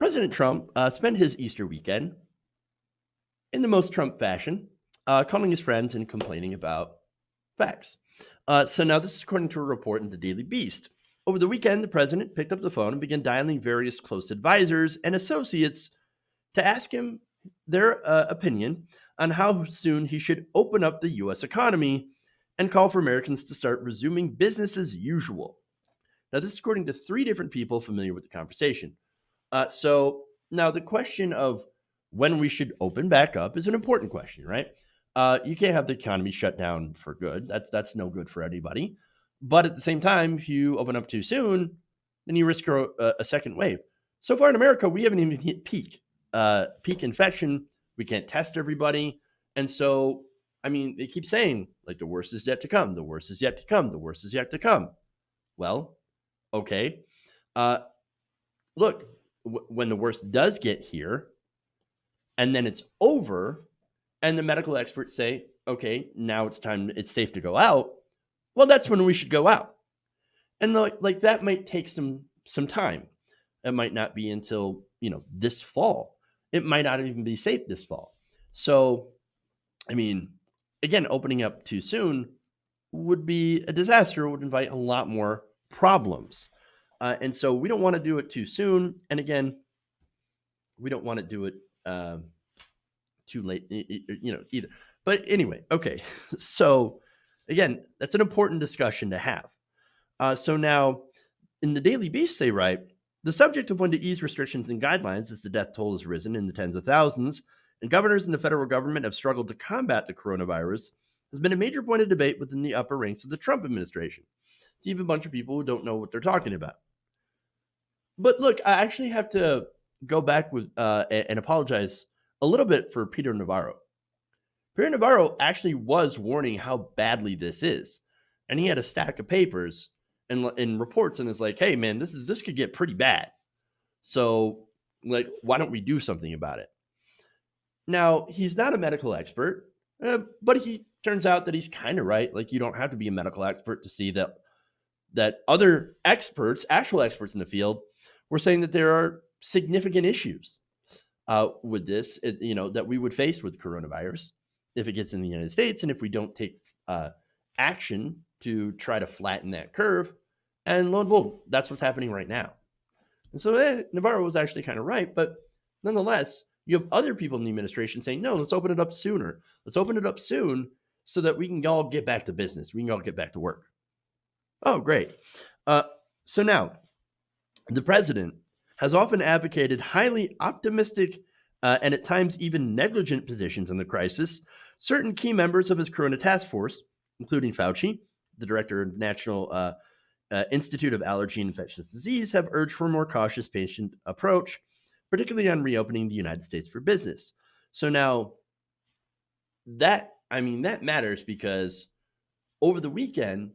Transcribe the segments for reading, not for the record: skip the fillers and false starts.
President Trump spent his Easter weekend in the most Trump fashion, calling his friends and complaining about facts. So now this is according to a report in the Daily Beast. Over the weekend, the president picked up the phone and began dialing various close advisors and associates to ask him their opinion on how soon he should open up the U.S. economy and call for Americans to start resuming business as usual. Now, this is according to three different people familiar with the conversation. So now the question of when we should open back up is an important question, right? You can't have the economy shut down for good. That's no good for anybody. But at the same time, if you open up too soon, then you risk a second wave. So far in America, we haven't even hit peak infection. We can't test everybody, and so I mean, they keep saying like the worst is yet to come. The worst is yet to come. The worst is yet to come. Well, okay. Uh, Look, when the worst does get here, and then it's over, and the medical experts say, okay, now it's time, it's safe to go out. Well, that's when we should go out. And like that might take some time. It might not be until, this fall. It might not even be safe this fall. So, I mean, again, opening up too soon would be a disaster, would invite a lot more problems. And so we don't want to do it too soon. And again, we don't want to do it too late, either. But anyway, okay. So again, that's an important discussion to have. So now in the Daily Beast, they write, the subject of when to ease restrictions and guidelines as the death toll has risen in the tens of thousands, and governors in the federal government have struggled to combat the coronavirus, has been a major point of debate within the upper ranks of the Trump administration. It's even a bunch of people who don't know what they're talking about. But look, I actually have to go back with and apologize a little bit for Peter Navarro. Peter Navarro actually was warning how badly this is, and he had a stack of papers and reports, and is like, "Hey, man, this could get pretty bad. So, like, why don't we do something about it?" Now, he's not a medical expert, but he turns out that he's kind of right. Like, you don't have to be a medical expert to see that other experts, actual experts in the field, were saying that there are significant issues with this, that we would face with coronavirus if it gets in the United States, and if we don't take action to try to flatten that curve. And lo and behold, that's what's happening right now. And so Navarro was actually kind of right, but nonetheless, you have other people in the administration saying, no, let's open it up sooner. Let's open it up soon so that we can all get back to business. We can all get back to work. Oh, great. So now, the president has often advocated highly optimistic and at times even negligent positions on the crisis. Certain key members of his Corona task force, including Fauci, the director of National Institute of Allergy and Infectious Disease, have urged for a more cautious patient approach, particularly on reopening the United States for business. So now that matters because over the weekend,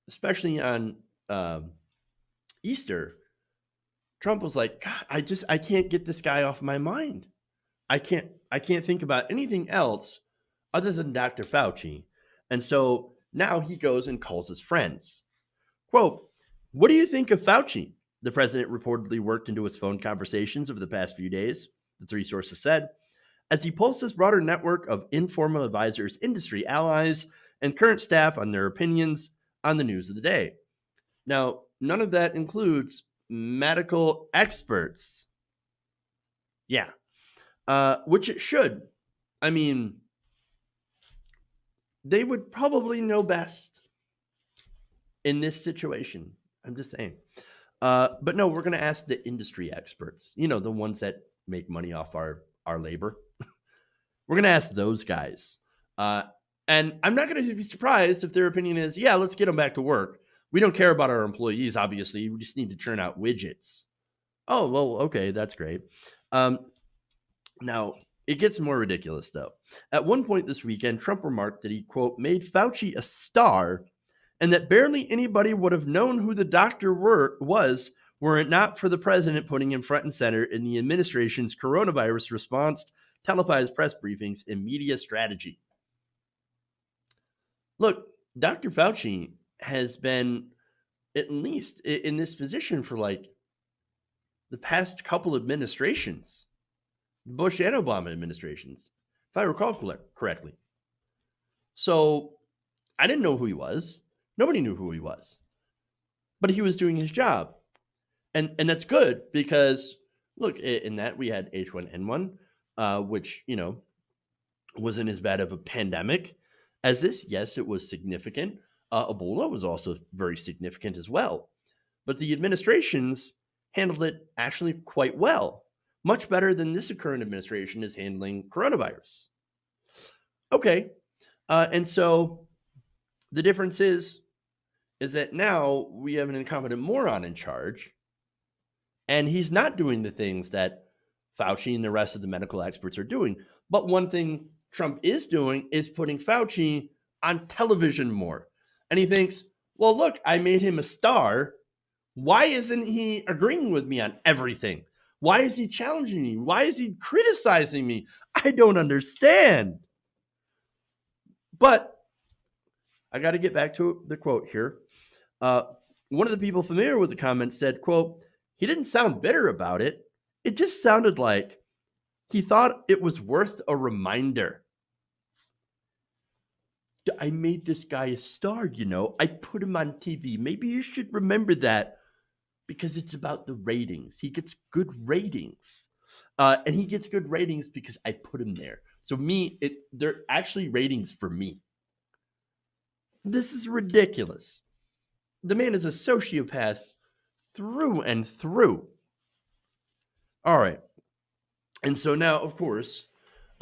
especially on Easter, Trump was like, God, I can't get this guy off my mind. I can't think about anything else other than Dr. Fauci. And so now he goes and calls his friends. Quote, what do you think of Fauci? The president reportedly worked into his phone conversations over the past few days, the three sources said, as he pulls his broader network of informal advisors, industry allies, and current staff on their opinions on the news of the day. Now, none of that includes medical experts. Yeah. Which it should. I mean, they would probably know best in this situation. I'm just saying. But no, we're going to ask the industry experts, the ones that make money off our labor. We're going to ask those guys. And I'm not going to be surprised if their opinion is, yeah, let's get them back to work. We don't care about our employees, obviously. We just need to churn out widgets. Oh, well, okay, that's great. Now, it gets more ridiculous, though. At one point this weekend, Trump remarked that he, quote, made Fauci a star and that barely anybody would have known who the doctor was were it not for the president putting him front and center in the administration's coronavirus response, televised press briefings, and media strategy. Look, Dr. Fauci has been at least in this position for like the past couple administrations, Bush and Obama administrations, if I recall correctly. So I didn't know who he was. Nobody knew who he was, but he was doing his job. And that's good because, look, in that we had H1N1, which, wasn't as bad of a pandemic as this. Yes, it was significant. Ebola was also very significant as well. But the administrations handled it actually quite well, much better than this current administration is handling coronavirus. Okay. And so the difference is that now we have an incompetent moron in charge, and he's not doing the things that Fauci and the rest of the medical experts are doing. But one thing Trump is doing is putting Fauci on television more. And he thinks, well, look, I made him a star. Why isn't he agreeing with me on everything? Why is he challenging me? Why is he criticizing me? I don't understand. But I got to get back to the quote here. One of the people familiar with the comment said, quote, he didn't sound bitter about it. It just sounded like he thought it was worth a reminder. I made this guy a star, I put him on TV. Maybe you should remember that because it's about the ratings. He gets good ratings. And he gets good ratings because I put him there. So they're actually ratings for me. This is ridiculous. The man is a sociopath through and through. All right. And so now, of course,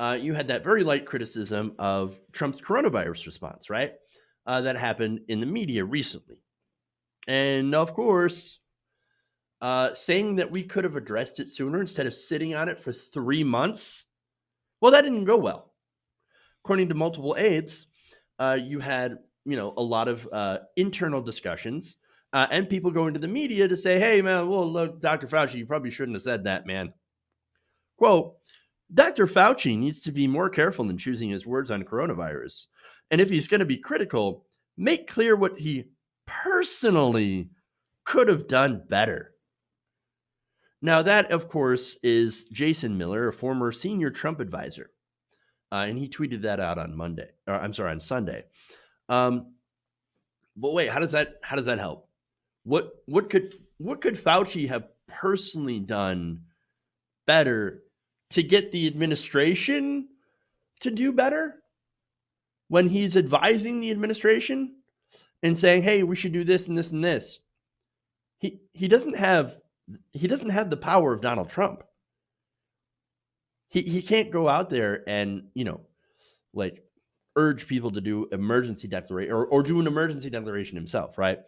you had that very light criticism of Trump's coronavirus response, right? That happened in the media recently. And of course, saying that we could have addressed it sooner instead of sitting on it for 3 months, well, that didn't go well. According to multiple aides, you had, a lot of internal discussions and people going to the media to say, hey, man, well, look, Dr. Fauci, you probably shouldn't have said that, man. Quote, Dr. Fauci needs to be more careful in choosing his words on coronavirus. And if he's going to be critical, make clear what he personally could have done better. Now, that, of course, is Jason Miller, a former senior Trump advisor. And he tweeted that out on on Sunday. But wait, how does that help? What could Fauci have personally done better to get the administration to do better when he's advising the administration and saying, hey, we should do this and this and this? He doesn't have the power of Donald Trump. He can't go out there and, urge people to do emergency declaration or do an emergency declaration himself, right?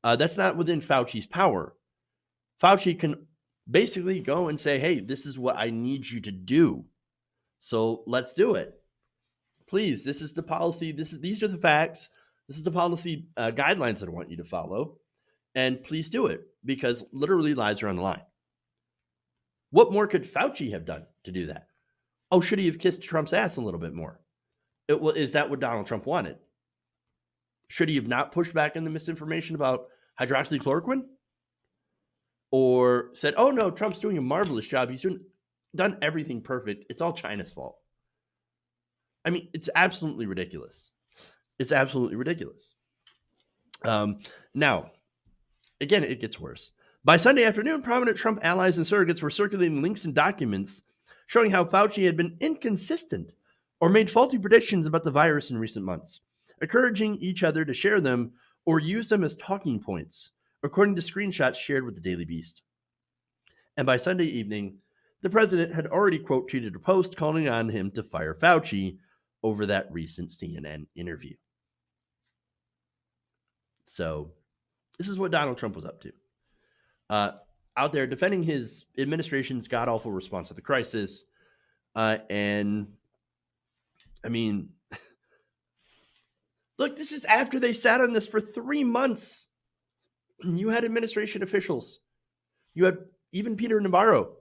That's not within Fauci's power. Fauci can basically go and say, hey, this is what I need you to do. So let's do it. Please, this is the policy. These are the facts. This is the policy guidelines that I want you to follow. And please do it because literally lives are on the line. What more could Fauci have done to do that? Oh, should he have kissed Trump's ass a little bit more? Is that what Donald Trump wanted? Should he have not pushed back on the misinformation about hydroxychloroquine? Or said, oh no, Trump's doing a marvelous job. He's done everything perfect. It's all China's fault. I mean, it's absolutely ridiculous. It's absolutely ridiculous. Now, again, it gets worse. By Sunday afternoon, prominent Trump allies and surrogates were circulating links and documents showing how Fauci had been inconsistent or made faulty predictions about the virus in recent months, encouraging each other to share them or use them as talking points, according to screenshots shared with the Daily Beast. And by Sunday evening, the president had already, quote, tweeted a post calling on him to fire Fauci over that recent CNN interview. So this is what Donald Trump was up to. Out there defending his administration's god-awful response to the crisis. And, I mean, look, this is after they sat on this for 3 months. You had administration officials. You had even Peter Navarro.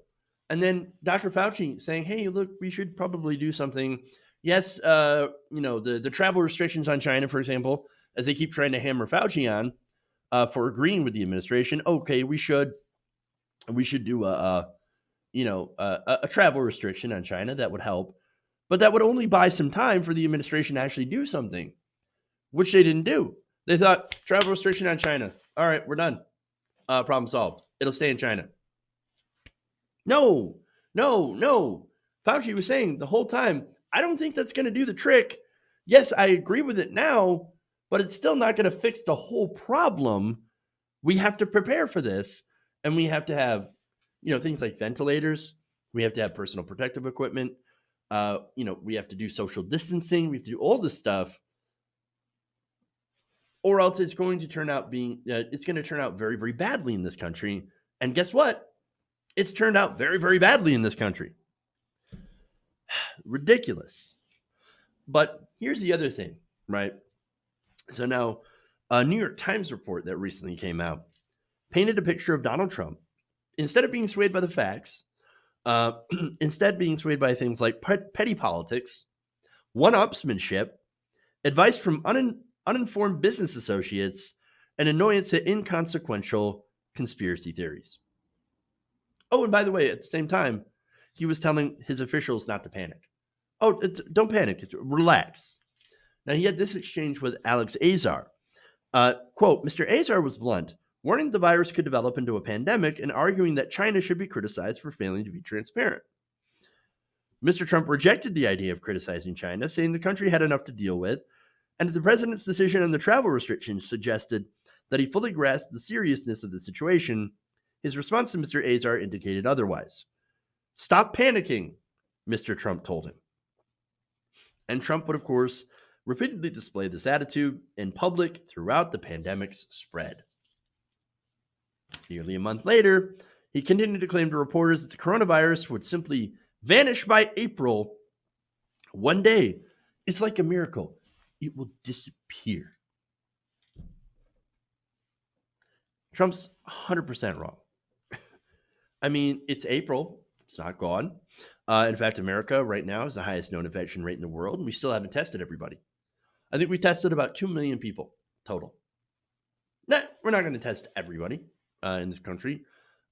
And then Dr. Fauci saying, hey, look, we should probably do something. Yes, the travel restrictions on China, for example, as they keep trying to hammer Fauci on for agreeing with the administration. Okay, we should. we should do a travel restriction on China that would help, but that would only buy some time for the administration to actually do something, which they didn't do. They thought travel restriction on China. All right, we're done. Problem solved. It'll stay in China. No, no, no. Fauci was saying the whole time, I don't think that's going to do the trick. Yes, I agree with it now, but it's still not going to fix the whole problem. We have to prepare for this, and we have to have, things like ventilators. We have to have personal protective equipment. We have to do social distancing. We have to do all this stuff, or else it's going to turn out very, very badly in this country. And guess what? It's turned out very, very badly in this country. Ridiculous. But here's the other thing, right? So now, a New York Times report that recently came out painted a picture of Donald Trump. Instead of being swayed by the facts, instead being swayed by things like petty politics, one-upsmanship, advice from uninformed business associates, and annoyance at inconsequential conspiracy theories. Oh, and by the way, at the same time, he was telling his officials not to panic. Oh, don't panic. Relax. Now, he had this exchange with Alex Azar. Quote, Mr. Azar was blunt, warning the virus could develop into a pandemic and arguing that China should be criticized for failing to be transparent. Mr. Trump rejected the idea of criticizing China, saying the country had enough to deal with, and the president's decision on the travel restrictions suggested that he fully grasped the seriousness of the situation. His response to Mr. Azar indicated otherwise. Stop panicking, Mr. Trump told him. And Trump would, of course, repeatedly display this attitude in public throughout the pandemic's spread. Nearly a month later, he continued to claim to reporters that the coronavirus would simply vanish by April. One day, it's like a miracle. It will disappear. Trump's 100% wrong. I mean, it's April. It's not gone. In fact, America right now is the highest known infection rate in the world, and we still haven't tested everybody. I think we tested about 2 million people total. Nah, we're not going to test everybody in this country.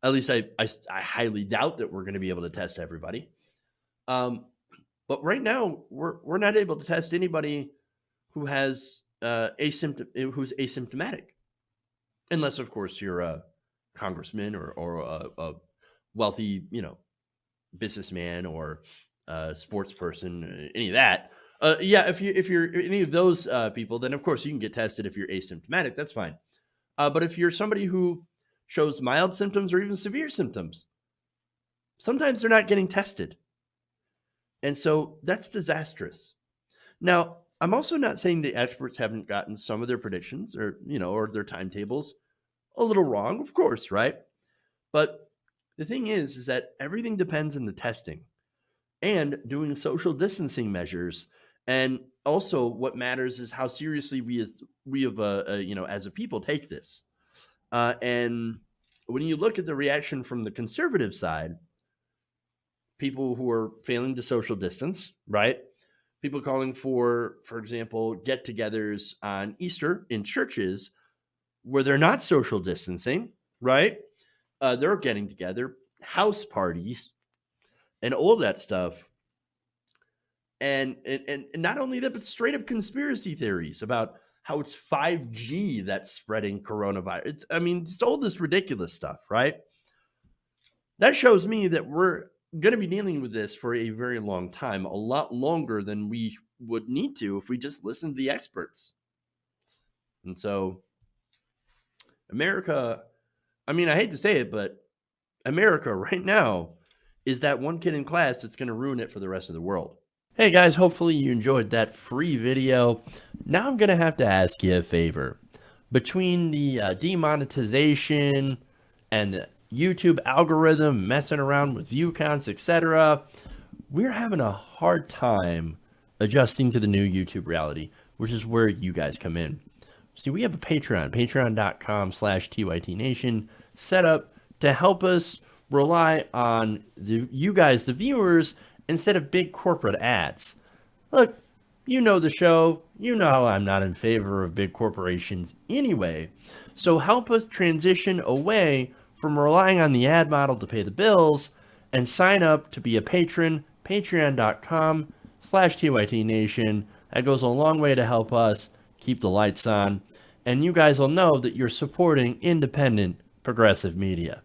At least I highly doubt that we're going to be able to test everybody. But right now, we're not able to test anybody who has who's asymptomatic, unless, of course, you're a congressman or a wealthy, businessman or sports person, any of that. If you're any of those people, then of course you can get tested if you're asymptomatic. That's fine. But if you're somebody who shows mild symptoms or even severe symptoms, sometimes they're not getting tested. And so that's disastrous. Now, I'm also not saying the experts haven't gotten some of their predictions or their timetables a little wrong, of course, right? But the thing is that everything depends on the testing and doing social distancing measures. And also what matters is how seriously we as a people take this. And when you look at the reaction from the conservative side, people who are failing to social distance, right? People calling for example, get-togethers on Easter in churches where they're not social distancing, right? They're getting together, house parties, and all that stuff. And not only that, but straight up conspiracy theories about how it's 5G that's spreading coronavirus. It's all this ridiculous stuff, right? That shows me that we're going to be dealing with this for a very long time, a lot longer than we would need to if we just listen to the experts. And so America, I hate to say it, but America right now is that one kid in class that's going to ruin it for the rest of the world. Hey guys, hopefully you enjoyed that free video. Now I'm going to have to ask you a favor. Between the demonetization and the YouTube algorithm messing around with view counts, etc., we're having a hard time adjusting to the new YouTube reality, which is where you guys come in. See, we have a patreon.com/TYTNation set up to help us rely on you guys, the viewers, instead of big corporate ads. Look, you know the show. You know how I'm not in favor of big corporations anyway. So help us transition away from relying on the ad model to pay the bills and sign up to be a patron, patreon.com/TYTNation. That goes a long way to help us keep the lights on. And you guys will know that you're supporting independent progressive media.